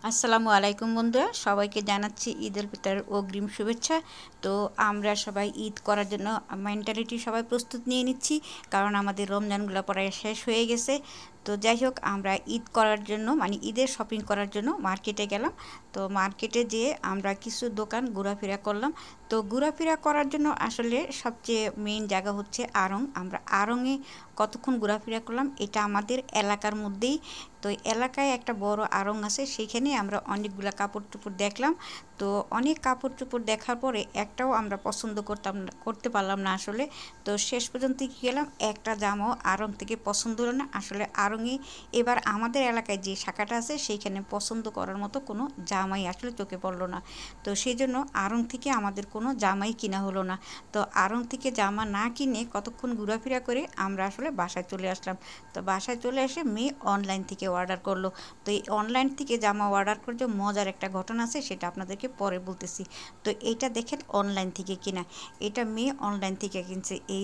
আসসালামু আলাইকুম বন্ধুরা, সবাইকে জানাচ্ছি ঈদ উল ফিতরের অগ্রিম শুভেচ্ছা। তো আমরা সবাই ঈদ করার জন্য মেন্টালিটি সবাই প্রস্তুত নিয়ে নিচ্ছি, কারণ আমাদের রমজানগুলো প্রায় শেষ হয়ে গেছে। তো যাই হোক, আমরা ঈদ করার জন্য মানে ঈদের শপিং করার জন্য মার্কেটে গেলাম। তো মার্কেটে যেয়ে আমরা কিছু দোকান ঘোরাফেরা করলাম। তো ঘোরাফেরা করার জন্য আসলে সবচেয়ে মেইন জায়গা হচ্ছে আড়ং। আমরা আড়ংয়ে কতক্ষণ ঘোরাফেরা করলাম, এটা আমাদের এলাকার মধ্যেই। তো এলাকায় একটা বড় আড়ং আছে, সেইখানে আমরা অনেকগুলা কাপড় চোপড় দেখলাম। তো অনেক কাপড় চোপড় দেখার পরে একটাও আমরা পছন্দ করতে পারলাম না আসলে। তো শেষ পর্যন্ত কি গেলাম, একটা জামাও আড়ং থেকে পছন্দ হলো না। আসলে আড়ংয়ে এবার আমাদের এলাকায় যে শাখাটা আছে সেইখানে পছন্দ করার মতো কোনো জামাই আসলে চোখে পড়লো না। তো সেই জন্য আড়ং থেকে আমাদের কোনো জামাই কিনা হলো না। তো আড়ং থেকে জামা না কিনে কতক্ষণ ঘোরাফেরা করে আমরা আসলে বাসায় চলে আসলাম। তো বাসায় চলে এসে মেয়ে অনলাইন থেকে অর্ডার করলো। তো এই অনলাইন থেকে জামা অর্ডার করে যে মজার একটা ঘটনা আছে, সেটা আপনাদেরকে পরে বলতেছি। তো এইটা দেখেন অনলাইন থেকে কিনা, এটা মেয়ে অনলাইন থেকে কিনছে। এই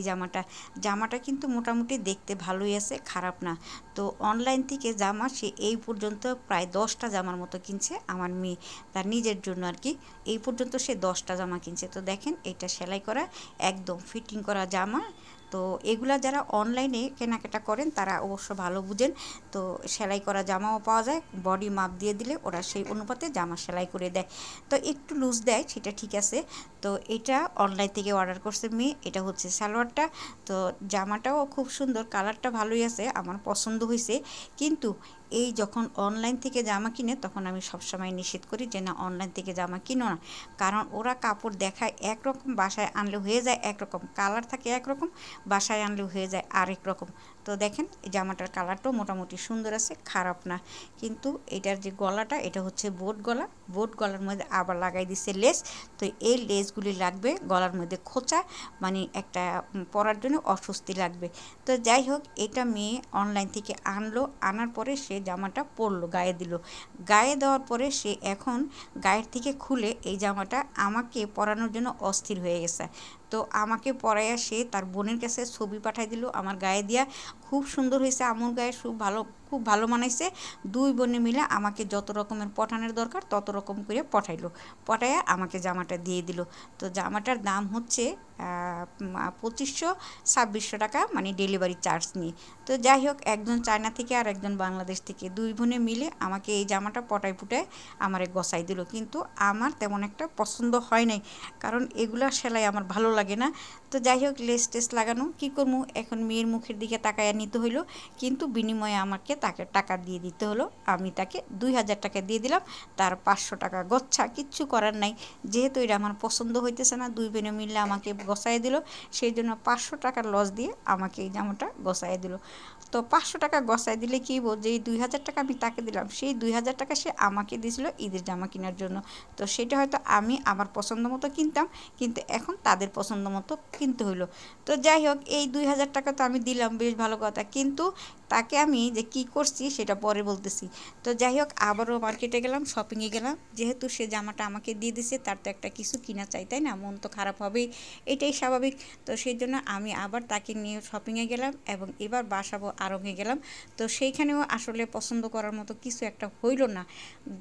জামাটা কিন্তু মোটামুটি দেখতে ভালোই আছে, খারাপ না। তো অনলাইন থেকে জামা সে এই পর্যন্ত প্রায় 10টা জামার মতো কিনছে আমার মেয়ে, তার নিজের জন্য আর কি। এই পর্যন্ত সে 10টা জামা কিনছে। তো দেখেন, এটা সেলাই করা, একদম ফিটিং করা জামা। তো এগুলা যারা অনলাইনে কেনাকাটা করেন তারা অবশ্য ভালো বুঝেন। তো সেলাই করা জামাও পাওয়া যায়, বডি মাপ দিয়ে দিলে ওরা সেই অনুপাতে জামা সেলাই করে দেয়। তো একটু লুজ দেয়, সেটা ঠিক আছে। তো এটা অনলাইন থেকে অর্ডার করছে মেয়ে, এটা হচ্ছে সালোয়ারটা। তো জামাটাও খুব সুন্দর, কালারটা ভালোই আছে, আমার পছন্দ হয়েছে। কিন্তু এই যখন অনলাইন থেকে জামা কিনে তখন আমি সবসময় নিষেধ করি যে না, অনলাইন থেকে জামা কিনো না। কারণ ওরা কাপড় দেখায় একরকম, বাসায় আনলে হয়ে যায় একরকম, কালার থাকে একরকম, বাসায় আনলেও হয়ে যায় আরেক রকম। তো দেখেন, এই জামাটার কালারটাও মোটামুটি সুন্দর আছে, খারাপ না। কিন্তু এটার যে গলাটা, এটা হচ্ছে বোট গলা। বোট গলার মধ্যে আবার লাগাই দিছে লেস। তো এই লেসগুলি লাগবে গলার মধ্যে খোঁচা, মানে একটা পরার জন্য অস্বস্তি লাগবে। তো যাই হোক, এটা মেয়ে অনলাইন থেকে আনলো, আনার পরে সে জামাটা পরলো, গায়ে দিল। গায়ে দেওয়ার পরে সে এখন গায়ের থেকে খুলে এই জামাটা আমাকে পরানোর জন্য অস্থির হয়ে গেছে। তো আমাকে পরাইয়া সে তার বোনের কাছে ছবি পাঠাই দিল আমার গায়ে দিয়া। খুব সুন্দর হয়েছে, আমুর গায়ে খুব ভালো মানাইছে। দুই বোনে মিলে আমাকে যত রকমের পটানোর দরকার তত রকম করে পটাইলো, পটাইয়া আমাকে জামাটা দিয়ে দিল। তো জামাটার দাম হচ্ছে 2500-2600 টাকা, মানে ডেলিভারি চার্জ নিয়ে। তো যাই হোক, একজন চায়না থেকে আর একজন বাংলাদেশ থেকে, দুই বোনে মিলে আমাকে এই জামাটা পটায় পুটায় আমারে গসাই দিল। কিন্তু আমার তেমন একটা পছন্দ হয় নাই, কারণ এগুলা সেলাই আমার ভালো লাগে না। তো যাই হোক, লেস টেস লাগানো কী করবো, এখন মেয়ের মুখের দিকে তাকাইয়া নিতে হইলো। কিন্তু বিনিময়ে আমাকে তাকে টাকা দিয়ে দিতে হলো। আমি তাকে 2000 টাকা দিয়ে দিলাম, তার 500 টাকা গচ্ছা, কিচ্ছু করার নাই। যেহেতু এটা আমার পছন্দ হইতেছে না, দুই বোনে মিললে আমাকে গসাই দিল, সেই জন্য 500 টাকার লস দিয়ে আমাকে এই জামাটা গসাই দিল। তো 500 টাকা গসাই দিলে কী যে এই 2000 টাকা আমি তাকে দিলাম, সেই 2000 টাকা সে আমাকে দিয়েছিল ঈদের জামা কেনার জন্য। তো সেটা হয়তো আমি আমার পছন্দ মতো কিনতাম, কিন্তু এখন তাদের পছন্দ মতো কিনতে হইলো। তো যাই হোক, এই 2000 টাকা তো আমি দিলাম, বেশ ভালো কথা, কিন্তু তাকে আমি যে কি করছি সেটা পরে বলতেছি। তো যাই হোক, আবারও মার্কেটে গেলাম, শপিংয়ে গেলাম। যেহেতু সে জামাটা আমাকে দিয়ে দিছে, তার তো একটা কিছু কিনা চাই, তাই না? মন তো খারাপ হবেই, এটাই স্বাভাবিক। তো সেই জন্য আমি আবার তাকে নিয়ে শপিংয়ে গেলাম, এবং এবার বাসাবো আড়ংয়ে গেলাম। তো সেইখানেও আসলে পছন্দ করার মতো কিছু একটা হইল না।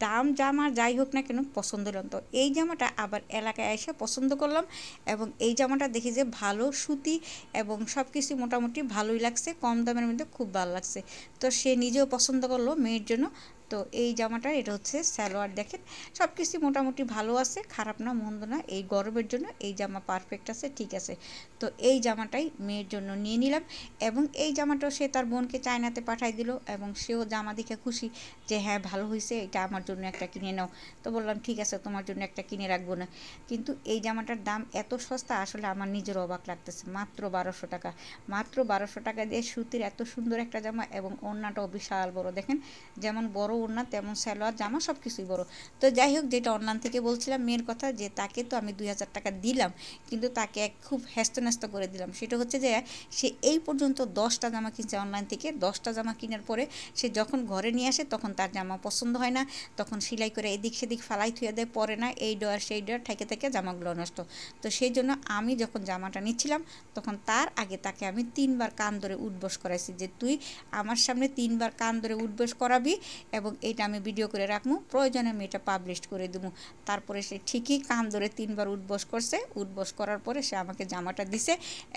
দাম জামা যাই হোক না কেন পছন্দ হলো। তো এই জামাটা আবার এলাকায় এসে পছন্দ করলাম, এবং এই জামাটা দেখি যে ভালো সুতি, এবং সব কিছু মোটামুটি ভালোই লাগছে, কম দামের মধ্যে খুব ভালো লাগছে। তো সে নিজেও পছন্দ করলো মেয়ের জন্য। তো এই জামাটা, এটা হচ্ছে সালোয়ার, দেখেন সব কিছু মোটামুটি ভালো আছে, খারাপ না মন্দ না। এই গরমের জন্য এই জামা পারফেক্ট আছে, ঠিক আছে। তো এই জামাটাই মেয়ের জন্য নিয়ে নিলাম, এবং এই জামাটাও সে তার বোনকে চায়নাতে পাঠাই দিল, এবং সেও জামা দেখে খুশি যে হ্যাঁ ভালো হয়েছে, এটা আমার জন্য একটা কিনে নাও। তো বললাম ঠিক আছে, তোমার জন্য একটা কিনে রাখবো না। কিন্তু এই জামাটার দাম এত সস্তা, আসলে আমার নিজের অবাক লাগতেছে। মাত্র 1200 টাকা, মাত্র 1200 টাকা দিয়ে সুতির এত সুন্দর একটা জামা, এবং ওড়নাটাও বিশাল বড়, দেখেন যেমন বড় ওড়না তেমন সালোয়ার, জামা সব কিছুই বড়। তো যাই হোক, যেটা অনলাইন থেকে বলছিলাম মেয়ের কথা, যে তাকে তো আমি 2000 টাকা দিলাম, কিন্তু তাকে খুব হ্যাস্ত করে দিলাম। সেটা হচ্ছে যে সে এই পর্যন্ত 10টা জামা কিনছে অনলাইন থেকে। 10টা জামা কেনার পরে সে যখন ঘরে নিয়ে আসে, তখন তার জামা পছন্দ হয় না, তখন সেলাই করে এদিক সেদিক ফালাই থুয়ে দেয়, পরে না, এই ডয়ার সেই ডয়ার থেকে থেকে জামাগুলো নষ্ট। তো সেই জন্য আমি যখন জামাটা নিচ্ছিলাম, তখন তার আগে তাকে আমি 3বার কান ধরে উঠবস করাইছি, যে তুই আমার সামনে 3বার কান ধরে উঠবস করাবি, এবং এবং এইটা আমি ভিডিও করে রাখবো, প্রয়োজনে আমি এটা পাবলিশ করে দেবো। তারপরে সে ঠিকই কান ধরে 3বার উঠবস করছে, উঠবস করার পরে সে আমাকে জামাটা দিছে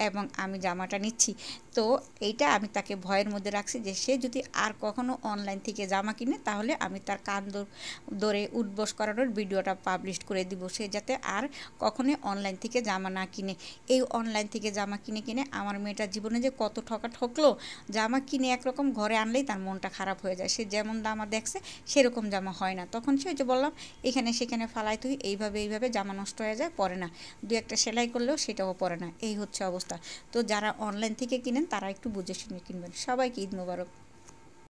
এবং আমি জামাটা নিচ্ছি। তো এইটা আমি তাকে ভয়ের মধ্যে রাখছি যে সে যদি আর কখনো অনলাইন থেকে জামা কিনে তাহলে আমি তার কান ধরে উঠবস করানোর ভিডিওটা পাবলিশ করে দিব, সে যাতে আর কখনোই অনলাইন থেকে জামা না কিনে। এই অনলাইন থেকে জামা কিনে কিনে আমার মেয়েটার জীবনে যে কত ঠকলো, জামা কিনে একরকম ঘরে আনলেই তার মনটা খারাপ হয়ে যায়, সে যেমন জামা দেখছে সেরকম জামা হয় না, তখন সে যে বললাম এখানে সেখানে ফালাই তুই এইভাবে জামা নষ্ট হয়ে যায়, পরে না, দু একটা সেলাই করলেও সেটাও পরে না, এই হচ্ছে অবস্থা। তো যারা অনলাইন থেকে কিনেন তারা একটু বুঝে শুনে কিনবেন। সবাইকে ঈদ মোবারক।